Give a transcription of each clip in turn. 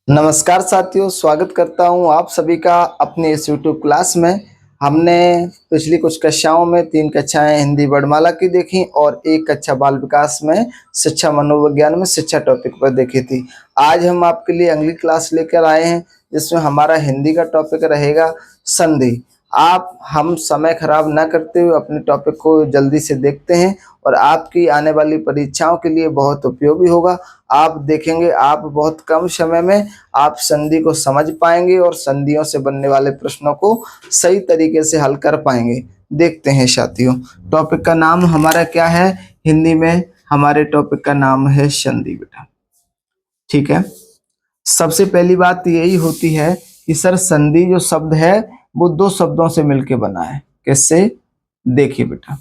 नमस्कार साथियों, स्वागत करता हूं आप सभी का अपने इस यूट्यूब क्लास में। हमने पिछली कुछ कक्षाओं में 3 कक्षाएं हिंदी वर्णमाला की देखी और 1 कक्षा बाल विकास में शिक्षा मनोविज्ञान में शिक्षा टॉपिक पर देखी थी। आज हम आपके लिए अगली क्लास लेकर आए हैं जिसमें हमारा हिंदी का टॉपिक रहेगा संधि। हम समय खराब ना करते हुए अपने टॉपिक को जल्दी से देखते हैं और आपकी आने वाली परीक्षाओं के लिए बहुत उपयोगी होगा। आप देखेंगे आप बहुत कम समय में आप संधि को समझ पाएंगे और संधियों से बनने वाले प्रश्नों को सही तरीके से हल कर पाएंगे। देखते हैं साथियों, टॉपिक का नाम हमारा क्या है? हिंदी में हमारे टॉपिक का नाम है संधि बेटा। ठीक है, सबसे पहली बात यही होती है कि सर संधि जो शब्द है वो 2 शब्दों से मिलकर बना है। किससे? देखिए बेटा,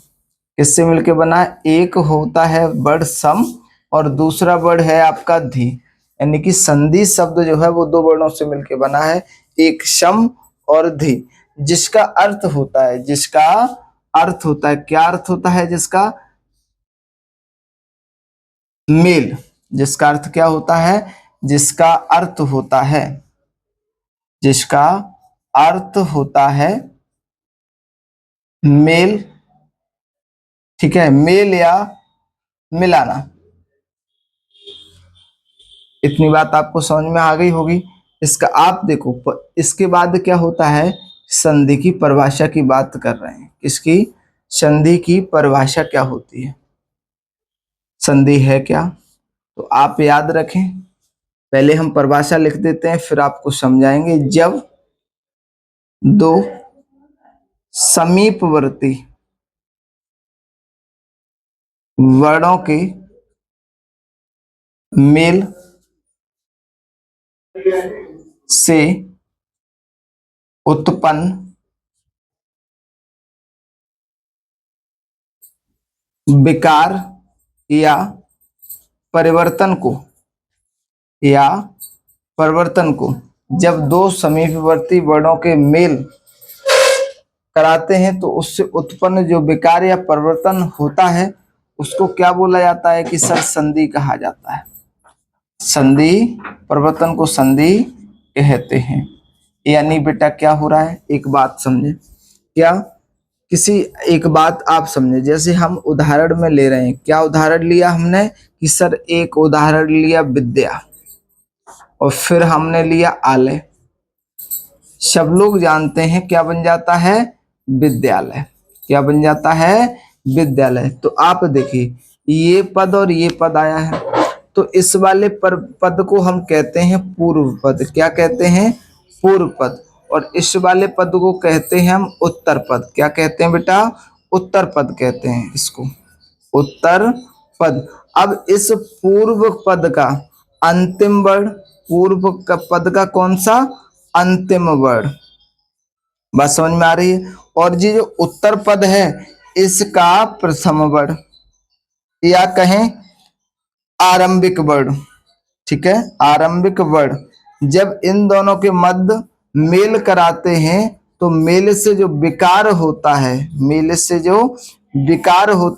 किससे मिलकर बना है? एक होता है वर्ड सम और दूसरा वर्ड है आपका धी। यानी कि संधि शब्द जो है वो 2 वर्णों से मिलकर बना है, एक सम और धी। जिसका अर्थ होता है क्या अर्थ होता है? जिसका मेल। जिसका अर्थ क्या होता है? जिसका अर्थ होता है मेल। ठीक है, मेल या मिलाना। इतनी बात आपको समझ में आ गई होगी। इसका आप देखो, इसके बाद क्या होता है? संधि की परिभाषा की बात कर रहे हैं। किसकी? संधि की परिभाषा क्या होती है? संधि है क्या? तो आप याद रखें, पहले हम परिभाषा लिख देते हैं फिर आपको समझाएंगे। जब 2 समीपवर्ती वर्णों के मेल से उत्पन्न विकार या परिवर्तन को जब 2 समीपवर्ती वर्णों के मेल कराते हैं तो उससे उत्पन्न जो विकार या परिवर्तन होता है उसको क्या बोला जाता है? कि सर संधि कहा जाता है। संधि, परिवर्तन को संधि कहते हैं। यानी बेटा क्या हो रहा है? एक बात समझे क्या? एक बात आप समझे, जैसे हम उदाहरण में ले रहे हैं। क्या उदाहरण लिया हमने? कि सर एक उदाहरण लिया विद्या और फिर हमने लिया आलय। सब लोग जानते हैं क्या बन जाता है? विद्यालय। क्या बन जाता है? विद्यालय। तो आप देखिए, ये पद और ये पद आया है तो इस वाले पद को हम कहते हैं पूर्व पद। क्या कहते हैं? पूर्व पद। और इस वाले पद को कहते हैं हम उत्तर पद। क्या कहते हैं बेटा? उत्तर पद कहते हैं इसको, उत्तर पद। अब इस पूर्व पद का अंतिम वर्ण, पूर्व का पद का कौन सा? अंतिम वर्ण। बात समझ में आ रही है? और ये जो उत्तर पद है इसका प्रथम वर्ण या कहें आरंभिक वर्ण। ठीक है, आरंभिक वर्ण। जब इन दोनों के मध्य मेल कराते हैं तो मेल से जो विकार होता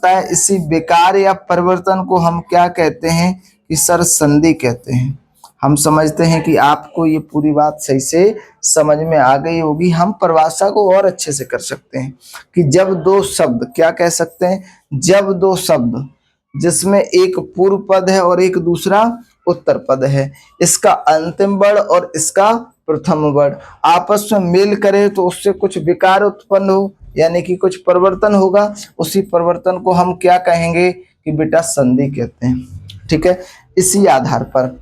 है, इसी विकार या परिवर्तन को हम क्या कहते हैं? कि सर संधि कहते हैं। हम समझते हैं कि आपको ये पूरी बात सही से समझ में आ गई होगी। हम परिभाषा को और अच्छे से कर सकते हैं कि जब 2 शब्द, क्या कह सकते हैं? जब 2 शब्द जिसमें एक पूर्व पद है और एक दूसरा उत्तर पद है, इसका अंतिम वर्ण और इसका प्रथम वर्ण आपस में मेल करे तो उससे कुछ विकार उत्पन्न हो, यानी कि कुछ परिवर्तन होगा। उसी परिवर्तन को हम क्या कहेंगे? कि बेटा संधि कहते हैं। ठीक है, इसी आधार पर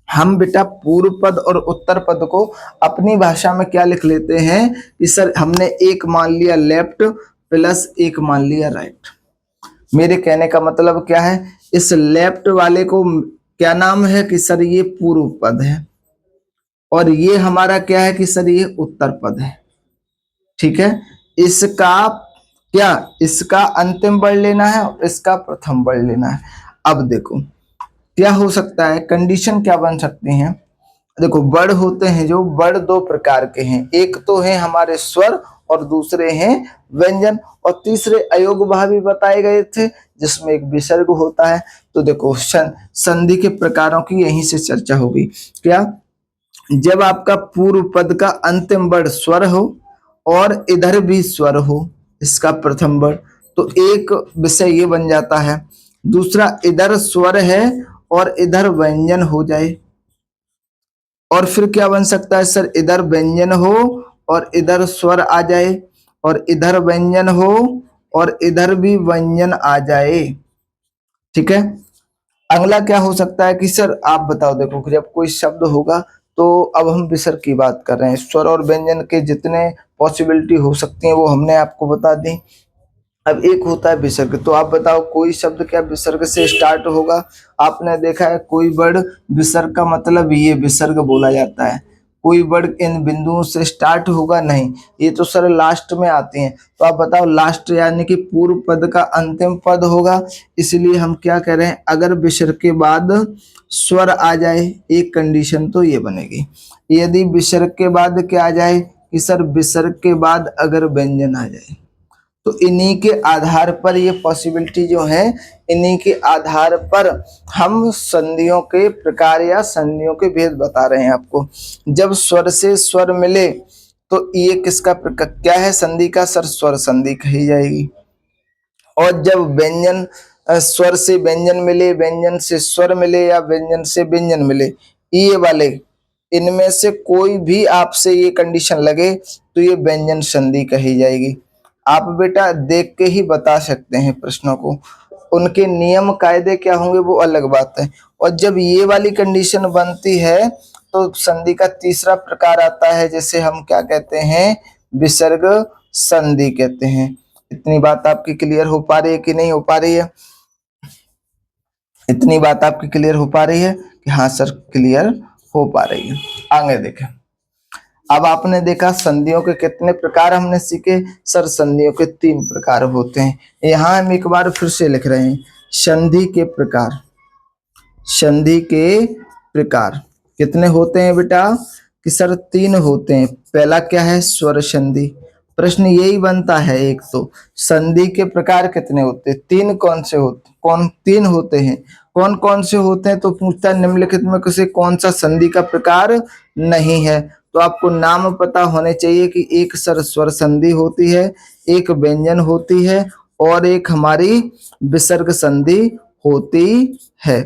हम बेटा पूर्व पद और उत्तर पद को अपनी भाषा में क्या लिख लेते हैं? कि सर हमने एक मान लिया लेफ्ट प्लस एक मान लिया राइट। मेरे कहने का मतलब क्या है? इस लेफ्ट वाले को क्या नाम है? कि सर ये पूर्व पद है और ये हमारा क्या है? कि सर ये उत्तर पद है। ठीक है, इसका अंतिम वर्ण लेना है और इसका प्रथम वर्ण लेना है। अब देखो क्या हो सकता है, कंडीशन क्या बन सकती हैं? देखो वर्ण होते हैं, जो वर्ण 2 प्रकार के हैं। एक तो है हमारे स्वर और दूसरे हैं व्यंजन, और तीसरे अयोगभाव भी बताए गए थे जिसमें एक विसर्ग होता है। तो देखो संधि के प्रकारों की यहीं से चर्चा होगी। क्या जब आपका पूर्व पद का अंतिम वर्ण स्वर हो और इधर भी स्वर हो, इसका प्रथम वर्ण, तो एक विषय ये बन जाता है। दूसरा, इधर स्वर है और इधर व्यंजन हो जाए, और फिर क्या बन सकता है सर, इधर व्यंजन हो और इधर स्वर आ जाए, और इधर व्यंजन हो और इधर भी व्यंजन आ जाए। ठीक है। अगला क्या हो सकता है कि सर आप बताओ, देखो कि जब कोई शब्द होगा, तो अब हम विसर्ग की बात कर रहे हैं, स्वर और व्यंजन के जितने पॉसिबिलिटी हो सकती हैं वो हमने आपको बता दी। अब एक होता है विसर्ग, तो आप बताओ कोई शब्द क्या विसर्ग से स्टार्ट होगा? आपने देखा है कोई वर्ड विसर्ग का मतलब ये विसर्ग बोला जाता है। कोई वर्ड इन बिंदुओं से स्टार्ट होगा नहीं, ये तो सर लास्ट में आती हैं। तो आप बताओ लास्ट यानी कि पूर्व पद का अंतिम पद होगा, इसलिए हम क्या कह रहे हैं, अगर विसर्ग के बाद स्वर आ जाए, एक कंडीशन तो ये बनेगी। यदि विसर्ग के बाद क्या आ जाए कि सर विसर्ग के बाद अगर व्यंजन आ जाए, तो इन्हीं के आधार पर ये पॉसिबिलिटी जो है, इन्हीं के आधार पर हम संधियों के प्रकार या संधियों के भेद बता रहे हैं आपको। जब स्वर से स्वर मिले तो ये किसका प्रकार क्या है, संधि का सर स्वर संधि कही जाएगी। और जब व्यंजन स्वर से व्यंजन मिले, व्यंजन से स्वर मिले या व्यंजन से व्यंजन मिले, ये वाले इनमें से कोई भी आपसे ये कंडीशन लगे तो ये व्यंजन संधि कही जाएगी। आप बेटा देख के ही बता सकते हैं प्रश्नों को, उनके नियम कायदे क्या होंगे वो अलग बात है। और जब ये वाली कंडीशन बनती है तो संधि का तीसरा प्रकार आता है, जिसे हम क्या कहते हैं, विसर्ग संधि कहते हैं। इतनी बात आपकी क्लियर हो पा रही है कि नहीं हो पा रही है? इतनी बात आपकी क्लियर हो पा रही है कि हाँ सर क्लियर हो पा रही है। आगे देखें, अब आपने देखा संधियों के कितने प्रकार हमने सीखे, सर संधियों के 3 प्रकार होते हैं। यहाँ हम एक बार फिर से लिख रहे हैं, संधि के प्रकार। संधि के प्रकार कितने होते हैं बेटा कि सर 3 होते हैं। पहला क्या है, स्वर संधि। प्रश्न यही बनता है एक, तो संधि के प्रकार कितने होते हैं, 3 कौन से होते, कौन 3 होते हैं, कौन कौन से होते हैं? तो पूछता है निम्नलिखित में से कौन सा संधि का प्रकार नहीं है। तो आपको नाम पता होने चाहिए कि एक सर स्वर संधि होती है, एक व्यंजन होती है और एक हमारी विसर्ग संधि होती है।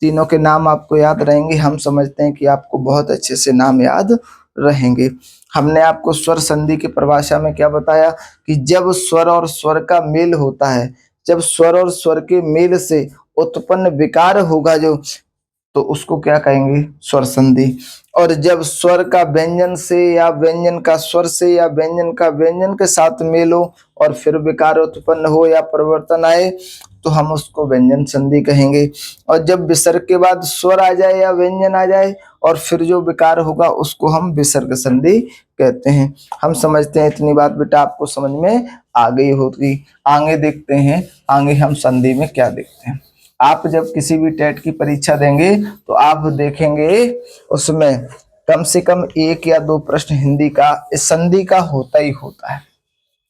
तीनों के नाम आपको याद रहेंगे, हम समझते हैं कि आपको बहुत अच्छे से नाम याद रहेंगे। हमने आपको स्वर संधि की परिभाषा में क्या बताया कि जब स्वर और स्वर का मेल होता है, जब स्वर और स्वर के मेल से उत्पन्न विकार होगा जो, तो उसको क्या कहेंगे, स्वर संधि। और जब स्वर का व्यंजन से या व्यंजन का स्वर से या व्यंजन का व्यंजन के साथ मेल हो और फिर विकार उत्पन्न हो या परिवर्तन आए, तो हम उसको व्यंजन संधि कहेंगे। और जब विसर्ग के बाद स्वर आ जाए या व्यंजन आ जाए और फिर जो विकार होगा उसको हम विसर्ग संधि कहते हैं। हम समझते हैं इतनी बात बेटा आपको समझ में आ गई होगी। आगे देखते हैं, आगे हम संधि में क्या देखते हैं। आप जब किसी भी टेट की परीक्षा देंगे तो आप देखेंगे उसमें कम से कम 1 या 2 प्रश्न हिंदी का इस संधि का होता ही होता है,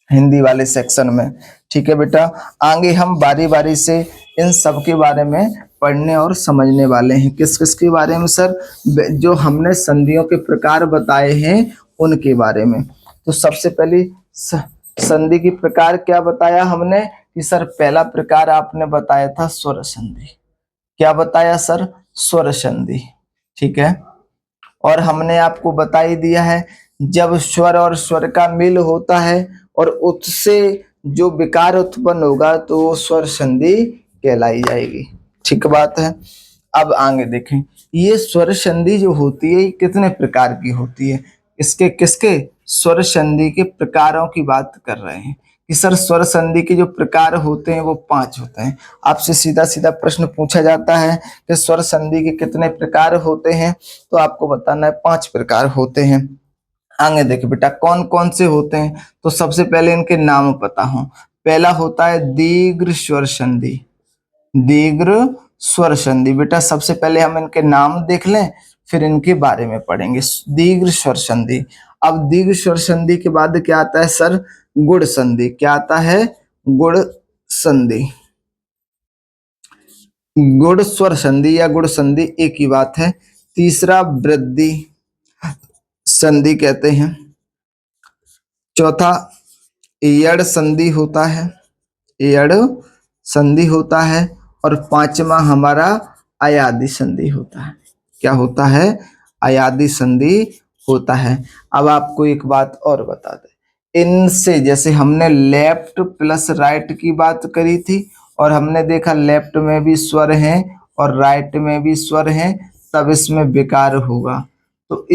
हिंदी वाले सेक्शन में। ठीक है बेटा, आगे हम बारी बारी से इन सब के बारे में पढ़ने और समझने वाले हैं। किस किस के बारे में सर? जो हमने संधियों के प्रकार बताए हैं उनके बारे में। तो सबसे पहले संधि की प्रकार क्या बताया हमने कि सर पहला प्रकार आपने बताया था स्वर संधि। क्या बताया सर? स्वर संधि। ठीक है। और हमने आपको बता ही दिया है जब स्वर और स्वर का मिल होता है और उससे जो विकार उत्पन्न होगा तो वो स्वर संधि कहलाई जाएगी। ठीक बात है। अब आगे देखें, ये स्वर संधि जो होती है कितने प्रकार की होती है, इसके किसके, स्वर संधि के प्रकारों की बात कर रहे हैं कि सर स्वर संधि के जो प्रकार होते हैं वो 5 होते हैं। आपसे सीधा सीधा प्रश्न पूछा जाता है कि स्वर संधि के कितने प्रकार होते हैं, तो आपको बताना है 5 प्रकार होते हैं। आगे देखिए बेटा कौन कौन से होते हैं, तो सबसे पहले इनके नाम पता हो। पहला होता है दीर्घ स्वर संधि। दीर्घ स्वर संधि, बेटा सबसे पहले हम इनके नाम देख लें फिर इनके बारे में पढ़ेंगे। दीर्घ स्वर संधि। अब दीर्घ स्वर संधि के बाद क्या आता है सर? गुण संधि। क्या आता है? गुण संधि। गुण स्वर संधि या गुण संधि एक ही बात है। तीसरा वृद्धि, संधि कहते हैं। चौथा यड़ संधि होता है, यड़ संधि होता है। और पांचवा हमारा अयादि संधि होता है। क्या होता है? अयादि संधि होता है। अब आपको एक बात और बता दें, इनसे जैसे हमने लेफ्ट प्लस राइट की बात करी थी और हमने देखा लेफ्ट में भी स्वर हैं और राइट में भी स्वर हैं, तब इसमें विकार होगा। तो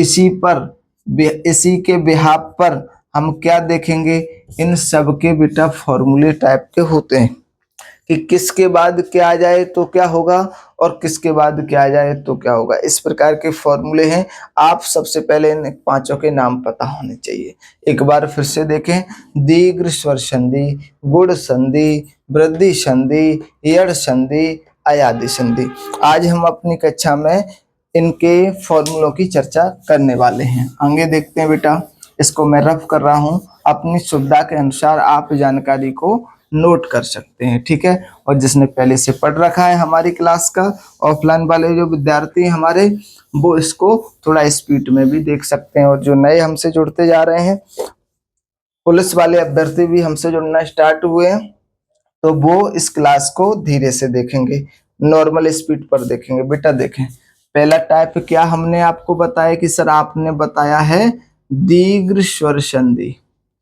इसी के बिहाफ पर हम क्या देखेंगे, इन सब के बेटा फॉर्मूले टाइप के होते हैं कि किसके बाद क्या आ जाए तो क्या होगा और किसके बाद क्या आ जाए तो क्या होगा। इस प्रकार के फॉर्मूले हैं। आप सबसे पहले इन पांचों के नाम पता होने चाहिए। एक बार फिर से देखें, दीर्घ स्वर संधि, गुण संधि, वृद्धि संधि, यड़ संधि, अयादि संधि। आज हम अपनी कक्षा में इनके फॉर्मूलों की चर्चा करने वाले हैं। आगे देखते हैं बेटा, इसको मैं रफ कर रहा हूं, अपनी सुविधा के अनुसार आप जानकारी को नोट कर सकते हैं, ठीक है। और जिसने पहले से पढ़ रखा है हमारी क्लास का, ऑफलाइन वाले जो विद्यार्थी हैं हमारे, वो इसको थोड़ा स्पीड में भी देख सकते हैं। और जो नए हमसे जुड़ते जा रहे हैं, पुलिस वाले अभ्यर्थी भी हमसे जुड़ना स्टार्ट हुए हैं, तो वो इस क्लास को धीरे से देखेंगे, नॉर्मल स्पीड पर देखेंगे। बेटा देखें, पहला टाइप क्या हमने आपको बताया कि सर आपने बताया है दीर्घ स्वर संधि।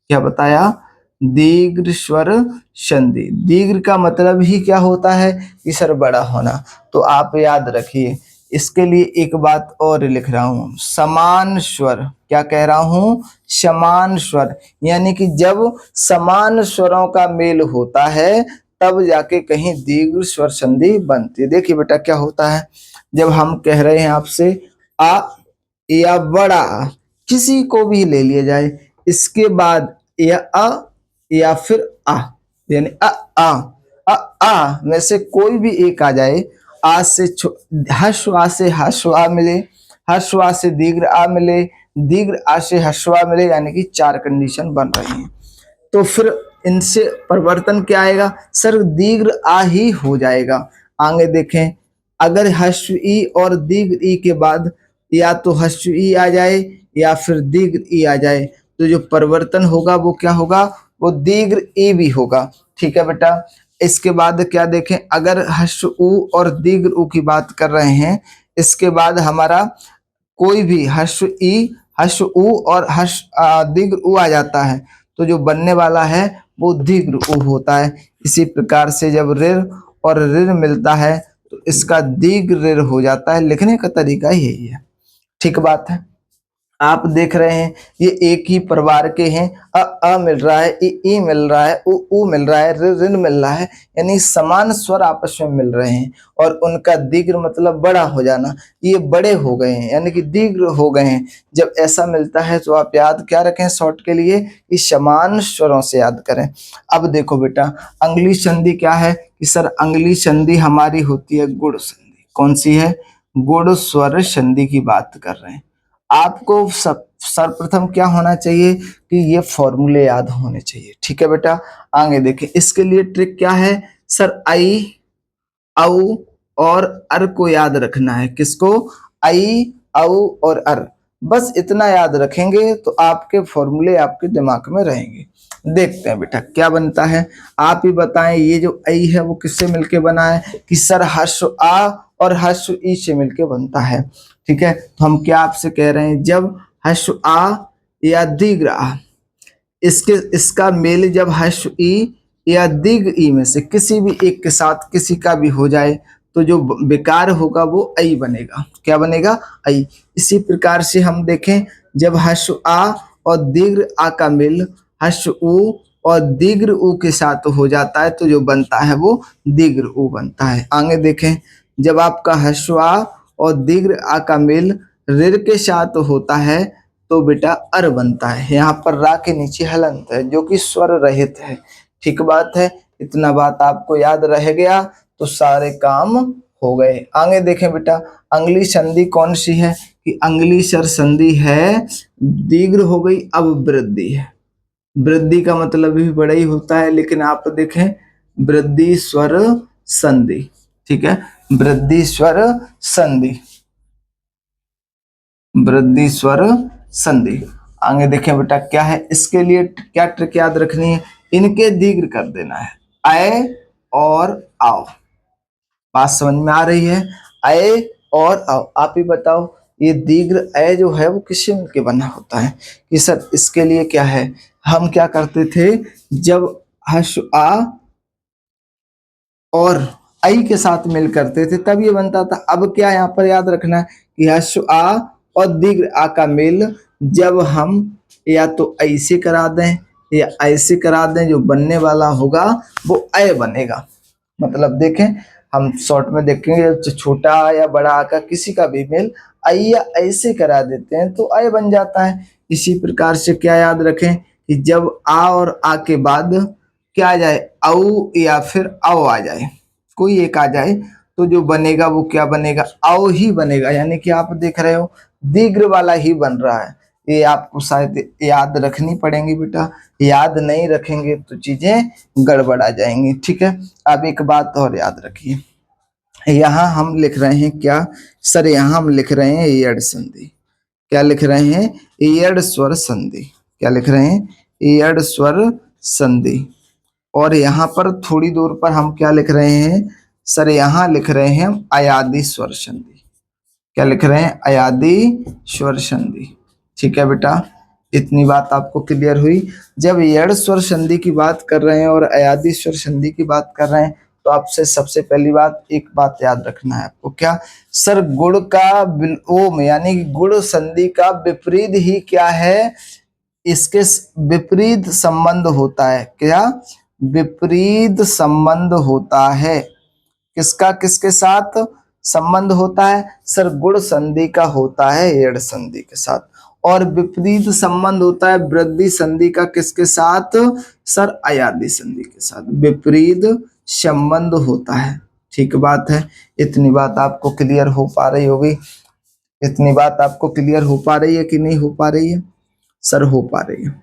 क्या बताया? दीर्घ स्वर संधि। दीर्घ का मतलब ही क्या होता है कि सर बड़ा होना। तो आप याद रखिए, इसके लिए एक बात और लिख रहा हूं, समान स्वर। क्या कह रहा हूं? समान स्वर। यानी कि जब समान स्वरों का मेल होता है तब जाके कहीं दीर्घ स्वर संधि बनती है। देखिए बेटा क्या होता है, जब हम कह रहे हैं आपसे आ या बड़ा, किसी को भी ले लिया जाए, इसके बाद या अ या फिर आ, यानी आ में से कोई भी एक आ जाए, आ से हश्वा से हश्वा मिले, हश्वा से दीर्घ आ मिले, दीर्घ आ से हश्वा मिले, यानी कि 4 कंडीशन बन रही हैं। तो फिर इनसे परिवर्तन क्या आएगा? सर दीर्घ आ ही हो जाएगा। आगे देखें, अगर हश्व ई और दीर्घ ई के बाद या तो हश्व ई आ जाए या फिर दीर्घ ई आ जाए, तो जो परिवर्तन होगा वो क्या होगा? वो दीर्घ ई भी होगा, ठीक है बेटा। इसके बाद क्या देखें, अगर हश्व उ और दीर्घ उ की बात कर रहे हैं, इसके बाद हमारा कोई भी हश्व ई, हश्व उ और दीर्घ उ आ जाता है, तो जो बनने वाला है वो दीर्घ उ होता है। इसी प्रकार से जब ऋ और ऋ मिलता है तो इसका दीर्घ ऋ हो जाता है। लिखने का तरीका यही है, ठीक बात है। आप देख रहे हैं ये एक ही परिवार के हैं, अ मिल रहा है, ई मिल रहा है, उ मिल रहा है, ऋ मिल रहा है, यानी समान स्वर आपस में मिल रहे हैं और उनका दीर्घ मतलब बड़ा हो जाना, ये बड़े हो गए हैं यानी कि दीर्घ हो गए हैं। जब ऐसा मिलता है तो आप याद क्या रखें शॉर्ट के लिए, कि समान स्वरों से याद करें। अब देखो बेटा, अंगुली संधि क्या है कि सर अंगुली संधि हमारी होती है गुण संधि। कौन सी है? गुण स्वर संधि की बात कर रहे हैं। आपको सर्वप्रथम क्या होना चाहिए कि ये फॉर्मूले याद होने चाहिए, ठीक है बेटा। आगे देखें, इसके लिए ट्रिक क्या है सर, आई, औ और अर को याद रखना है। किसको? आई, औ और अर, बस इतना याद रखेंगे तो आपके फॉर्मूले आपके दिमाग में रहेंगे। देखते हैं बेटा क्या बनता है, आप ही बताएं। ये जो आई है वो किससे मिलके बना है कि सर हश्व आ और हश्व ई से मिलके बनता है, ठीक है। तो हम क्या आपसे कह रहे हैं, जब हश्व आ या दीर्घ आ, इसका मेल जब हश्व ई या दीर्घ ई में से किसी भी एक के साथ किसी का भी हो जाए तो जो विकार होगा वो आई बनेगा। क्या बनेगा? आई। इसी प्रकार से हम देखें, जब हश्व आ और दीर्घ आ का मेल हश्व उ और दीर्घ उ के साथ हो जाता है तो जो बनता है वो दीर्घ उ बनता है। आगे देखें, जब आपका हश्व आ और दीर्घ आ का मेल ऋ के साथ होता है तो बेटा अर बनता है। यहाँ पर रा के नीचे हलंत है जो कि स्वर रहित है, ठीक बात है। इतना बात आपको याद रह गया तो सारे काम हो गए। आगे देखें बेटा, अंगुली संधि कौन सी है कि अंगुली स्वर संधि है, दीर्घ हो गई, अब वृद्धि है। वृद्धि का मतलब भी बड़ा ही होता है, लेकिन आप देखें वृद्धि स्वर संधि, ठीक है। वृद्धि स्वर संधि, वृद्धि स्वर संधि। आगे देखें बेटा क्या है, इसके लिए क्या ट्रिक याद रखनी है, इनके दीर्घ कर देना है, आए और आओ। बात समझ में आ रही है, आए और आओ। आप ही बताओ ये दीर्घ अय जो है वो किससे मिलके बना होता है, कि सर इसके लिए क्या है, हम क्या करते थे, जब हर्ष आ और आई के साथ मिल करते थे तब ये बनता था। अब क्या यहाँ पर याद रखना है कि हर्ष आ और दीर्घ आ का मेल जब हम या तो ऐसे करा दें या ऐसे करा दें, जो बनने वाला होगा वो अय बनेगा। मतलब देखें हम शॉर्ट में देखेंगे, छोटा या बड़ा आ का किसी का भी मेल आई या ऐसे करा देते हैं तो अय बन जाता है। इसी प्रकार से क्या याद रखें कि जब आ और आ के बाद क्या आ जाए, औ या फिर आओ आ जाए, कोई एक आ जाए तो जो बनेगा वो क्या बनेगा, आओ ही बनेगा। यानी कि आप देख रहे हो दीर्घ वाला ही बन रहा है। ये आपको शायद याद रखनी पड़ेंगी बेटा, याद नहीं रखेंगे तो चीजें गड़बड़ आ जाएंगी। ठीक है, अब एक बात और याद रखिए, यहाँ हम लिख रहे हैं क्या सर, यहाँ हम लिख रहे हैं एयड़ संधि। क्या लिख रहे हैं, एयड़ स्वर संधि। क्या लिख रहे हैं, एयड़ स्वर संधि। और यहाँ पर थोड़ी दूर पर हम क्या लिख रहे हैं सर, यहाँ लिख रहे हैं अयादि स्वर संधि। क्या लिख रहे हैं, अयादि स्वर संधि। ठीक है बेटा, इतनी बात आपको क्लियर हुई। जब एयड़ स्वर संधि की बात कर रहे हैं और अयादि स्वर संधि की बात कर रहे हैं तो आपसे सबसे पहली बात एक बात याद रखना है आपको, क्या सर, गुण का विलोम यानी गुण संधि का विपरीत ही क्या है, इसके विपरीत संबंध होता है। क्या विपरीत संबंध होता है, किसका किसके साथ संबंध होता है सर, गुण संधि का होता है एड़ संधि के साथ, और विपरीत संबंध होता है वृद्धि संधि का किसके साथ सर, अयादि संधि के साथ विपरीत संबंध होता है। ठीक बात है, इतनी बात आपको क्लियर हो पा रही होगी, इतनी बात आपको क्लियर हो पा रही है कि नहीं हो पा रही है सर, हो पा रही है।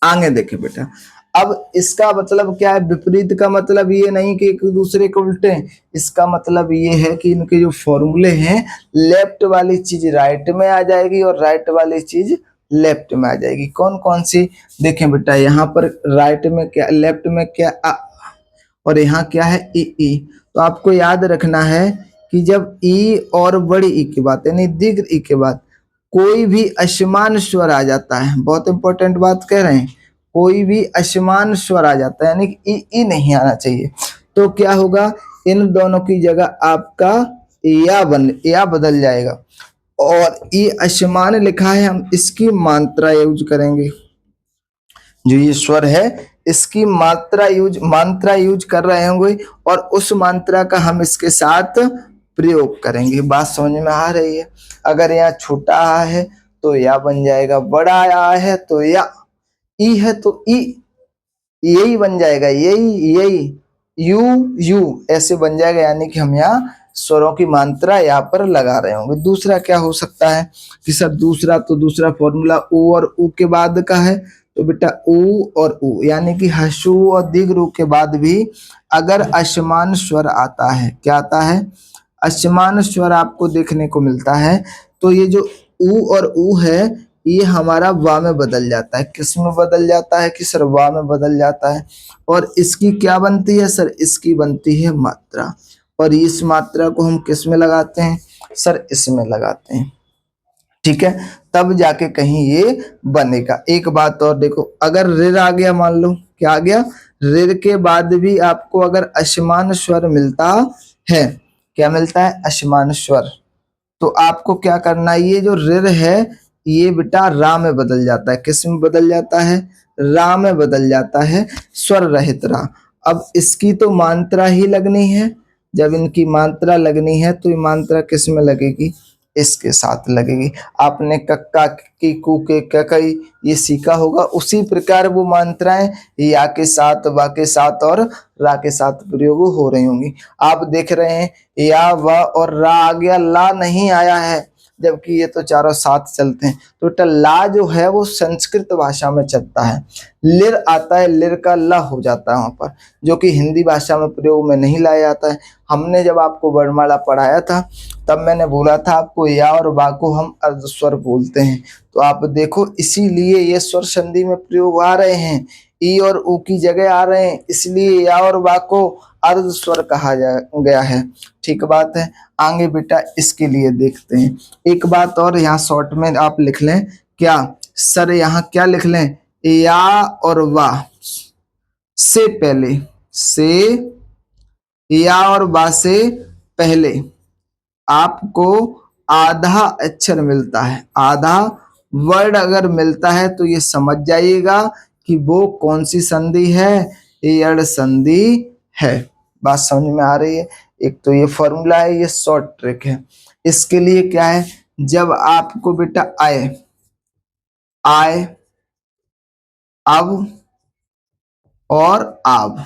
आगे देखें बेटा, अब इसका मतलब क्या है, विपरीत का मतलब ये नहीं कि एक दूसरे के उल्टे, इसका मतलब ये है कि इनके जो फॉर्मूले हैं, लेफ्ट वाली चीज राइट में आ जाएगी और राइट वाली चीज लेफ्ट में आ जाएगी। कौन कौन सी, देखें बेटा यहाँ पर राइट में क्या, लेफ्ट में क्या आ, और यहाँ क्या है ई। तो आपको याद रखना है कि जब ई और बड़ी ई की बात यानी दीर्घ ई के बाद कोई भी असमान स्वर आ जाता है, बहुत इंपॉर्टेंट बात कह रहे हैं, कोई भी असमान स्वर आ जाता है यानी कि ई नहीं आना चाहिए, तो क्या होगा, इन दोनों की जगह आपका या बदल जाएगा। और ये असमान लिखा है, हम इसकी मात्रा यूज करेंगे, जो ये स्वर है इसकी मात्रा यूज कर रहे होंगे और उस मात्रा का हम इसके साथ प्रयोग करेंगे। बात समझ में आ रही है। अगर यहाँ छोटा आ है तो या बन जाएगा, बड़ा आ है तो या, ई है तो ई, यही बन जाएगा, यही यू ऐसे बन जाएगा। यानी कि हम यहाँ स्वरों की मात्रा यहाँ पर लगा रहे होंगे। दूसरा क्या हो सकता है कि सर, दूसरा फॉर्मूला ऊ और ऊ के बाद का है, तो बेटा ऊ और ऊ यानी कि हसू और दीर्घ के बाद भी अगर असमान स्वर आता है, क्या आता है, असमान स्वर आपको देखने को मिलता है, तो ये जो ऊ और ऊ है ये हमारा वा में बदल जाता है। किस में बदल जाता है कि सर, वा में बदल जाता है। और इसकी क्या बनती है सर, इसकी बनती है मात्रा, और इस मात्रा को हम किस में लगाते हैं सर, इसमें लगाते हैं। ठीक है, तब जाके कहीं ये बनेगा। एक बात और देखो, अगर ऋ आ गया, मान लो क्या आ गया, ऋ के बाद भी आपको अगर असमान स्वर मिलता है, क्या मिलता है, असमान स्वर, तो आपको क्या करना है, ये जो ऋ है ये बेटा रा में बदल जाता है। किस में बदल जाता है, रा में बदल जाता है, स्वर रहित रा। अब इसकी तो मात्रा ही लगनी है, जब इनकी मात्रा लगनी है तो ये मात्रा किस में लगेगी, इसके साथ लगेगी। आपने कक्का की कू के ककई ये सीखा होगा, उसी प्रकार वो मात्राएं या के साथ, वा के साथ और रा के साथ प्रयोग हो रही होंगी। आप देख रहे हैं या व और रा आ गया, ला नहीं आया है, जबकि ये तो चारों साथ चलते हैं। तो बेटा ला जो है वो संस्कृत भाषा में चलता है, लिर आता है, लिर का ल हो जाता है वहां पर, जो कि हिंदी भाषा में प्रयोग में नहीं लाया जाता है। हमने जब आपको वर्णमाला पढ़ाया था तब मैंने बोला था आपको या और वा को हम अर्धस्वर बोलते हैं। तो आप देखो इसीलिए ये स्वर संधि में प्रयोग आ रहे हैं, ई और ऊ की जगह आ रहे हैं, इसलिए या और वा को अर्ध स्वर कहा गया है। ठीक बात है। आगे बेटा इसके लिए देखते हैं। एक बात और यहाँ शॉर्ट में आप लिख लें, क्या सर यहाँ क्या लिख लें, या और वा से पहले, से या और वा से पहले आपको आधा अक्षर मिलता है, आधा वर्ड अगर मिलता है तो ये समझ जाइएगा कि वो कौन सी संधि है, एड़ संधि है। बात समझ में आ रही है। एक तो ये फॉर्मूला है, ये शॉर्ट ट्रिक है। इसके लिए क्या है, जब आपको बेटा आए, आए, अब और आप,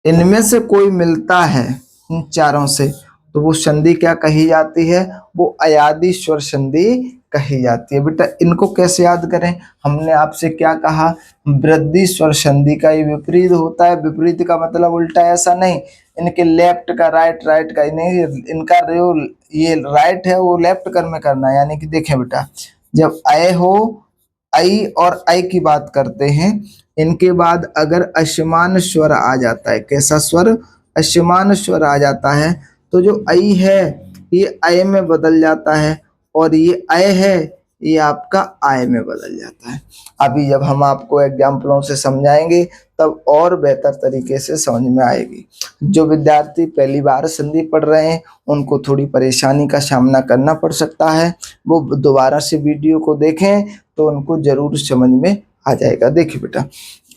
इनमें से कोई मिलता है इन चारों से, तो वो संधि क्या कही जाती है, वो अयादी स्वर संधि कही जाती है। बेटा इनको कैसे याद करें, हमने आपसे क्या कहा, वृद्धि स्वर संधि का ये विपरीत होता है। विपरीत का मतलब उल्टा ऐसा नहीं, इनके लेफ्ट का राइट, राइट का नहीं, इनका जो ये राइट है वो लेफ्ट कर में करना है। यानी कि देखें बेटा, जब अय हो, आई और आई की बात करते हैं, इनके बाद अगर असमान स्वर आ जाता है, कैसा स्वर, असमान स्वर आ जाता है, तो जो आई है ये अय में बदल जाता है, और ये अय है ये आपका आय में बदल जाता है। अभी जब हम आपको एग्जाम्पलों से समझाएंगे तब और बेहतर तरीके से समझ में आएगी। जो विद्यार्थी पहली बार संधि पढ़ रहे हैं उनको थोड़ी परेशानी का सामना करना पड़ सकता है, वो दोबारा से वीडियो को देखें तो उनको जरूर समझ में आ जाएगा। देखिए बेटा,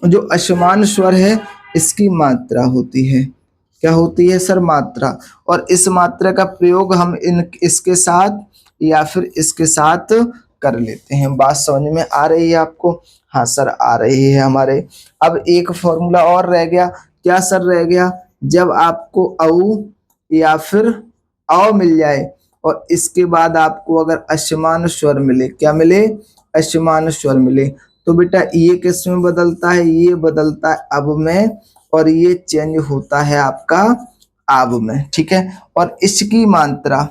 जो असमान स्वर है इसकी मात्रा होती है, क्या होती है सर, मात्रा। और इस मात्रा का प्रयोग हम इसके साथ या फिर इसके साथ कर लेते हैं। बात समझ में आ रही है आपको, हाँ सर आ रही है हमारे। अब एक फॉर्मूला और रह गया, क्या सर रह गया, जब आपको औ या फिर औ मिल जाए और इसके बाद आपको अगर असमान स्वर मिले, क्या मिले, असमान स्वर मिले, तो बेटा ये किस में बदलता है, ये बदलता है अब में, और ये चेंज होता है आपका आब में। ठीक है। और इसकी मात्रा,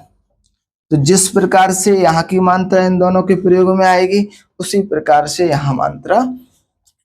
तो जिस प्रकार से यहाँ की मात्रा इन दोनों के प्रयोग में आएगी उसी प्रकार से यहाँ मात्रा,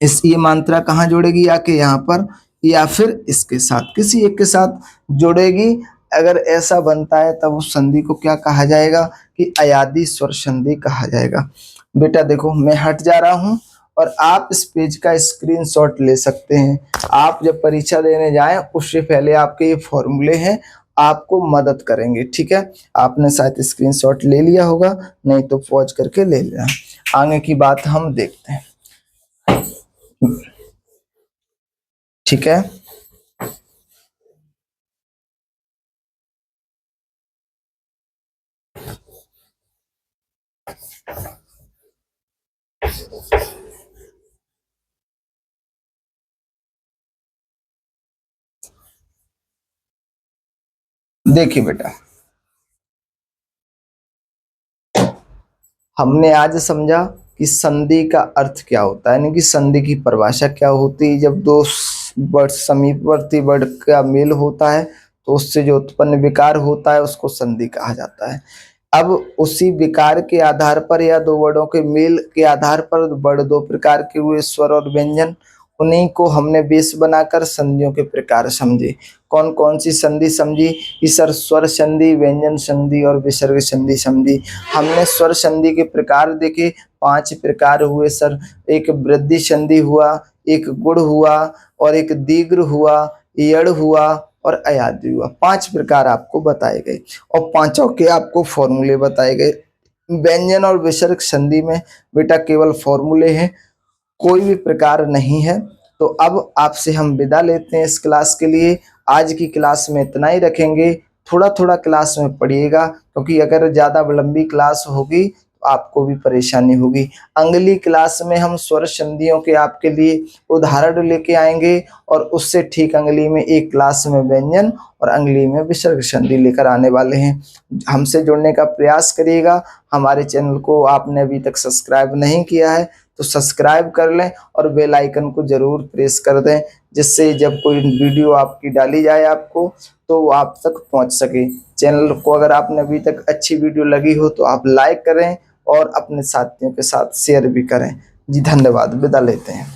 ये मात्रा कहाँ जोड़ेगी, आके यहाँ पर या फिर इसके साथ, किसी एक के साथ जोड़ेगी। अगर ऐसा बनता है तब उस संधि को क्या कहा जाएगा, कि अयादी स्वर संधि कहा जाएगा। बेटा देखो मैं हट जा रहा हूँ और आप इस पेज का स्क्रीनशॉट ले सकते हैं। आप जब परीक्षा देने जाएं उससे पहले आपके ये फॉर्मूले हैं, आपको मदद करेंगे। ठीक है, आपने शायद स्क्रीनशॉट ले लिया होगा, नहीं तो पॉज करके ले लेना। आगे की बात हम देखते हैं। ठीक है, देखिए बेटा, हमने आज समझा कि संधि का अर्थ क्या होता है, यानी कि संधि की परिभाषा क्या होती है। जब दो वर्ड समीपवर्ती वर्ड का मेल होता है तो उससे जो उत्पन्न विकार होता है उसको संधि कहा जाता है। अब उसी विकार के आधार पर या दो वर्डों के मेल के आधार पर वर्ड दो प्रकार के हुए, स्वर और व्यंजन, उन्हीं को हमने बेस बनाकर संधियों के प्रकार समझे। कौन कौन सी संधि समझी, कि सर स्वर संधि, व्यंजन संधि और विसर्ग संधि समझी। हमने स्वर संधि के प्रकार देखे, 5 प्रकार हुए सर। एक वृद्धि संधि हुआ, एक गुण हुआ, और एक दीर्घ हुआ, यड़ हुआ और अयादी हुआ। 5 प्रकार आपको बताए गए और पांचों के आपको फॉर्मूले बताए गए। व्यंजन और विसर्ग संधि में बेटा केवल फॉर्मूले हैं, कोई भी प्रकार नहीं है। तो अब आपसे हम विदा लेते हैं इस क्लास के लिए। आज की क्लास में इतना ही रखेंगे, थोड़ा थोड़ा क्लास में पढ़िएगा, क्योंकि अगर ज़्यादा लंबी क्लास होगी आपको भी परेशानी होगी। अगली क्लास में हम स्वर संधियों के आपके लिए उदाहरण लेके आएंगे और उससे ठीक अगली में एक क्लास में व्यंजन और अगली में विसर्ग संधि लेकर आने वाले हैं। हमसे जुड़ने का प्रयास करिएगा। हमारे चैनल को आपने अभी तक सब्सक्राइब नहीं किया है तो सब्सक्राइब कर लें और बेल आइकन को जरूर प्रेस कर दें, जिससे जब कोई वीडियो आपकी डाली जाए आपको तो वो आप तक पहुंच सके। चैनल को अगर आपने अभी तक अच्छी वीडियो लगी हो तो आप लाइक करें और अपने साथियों के साथ शेयर भी करें। जी धन्यवाद, विदा लेते हैं।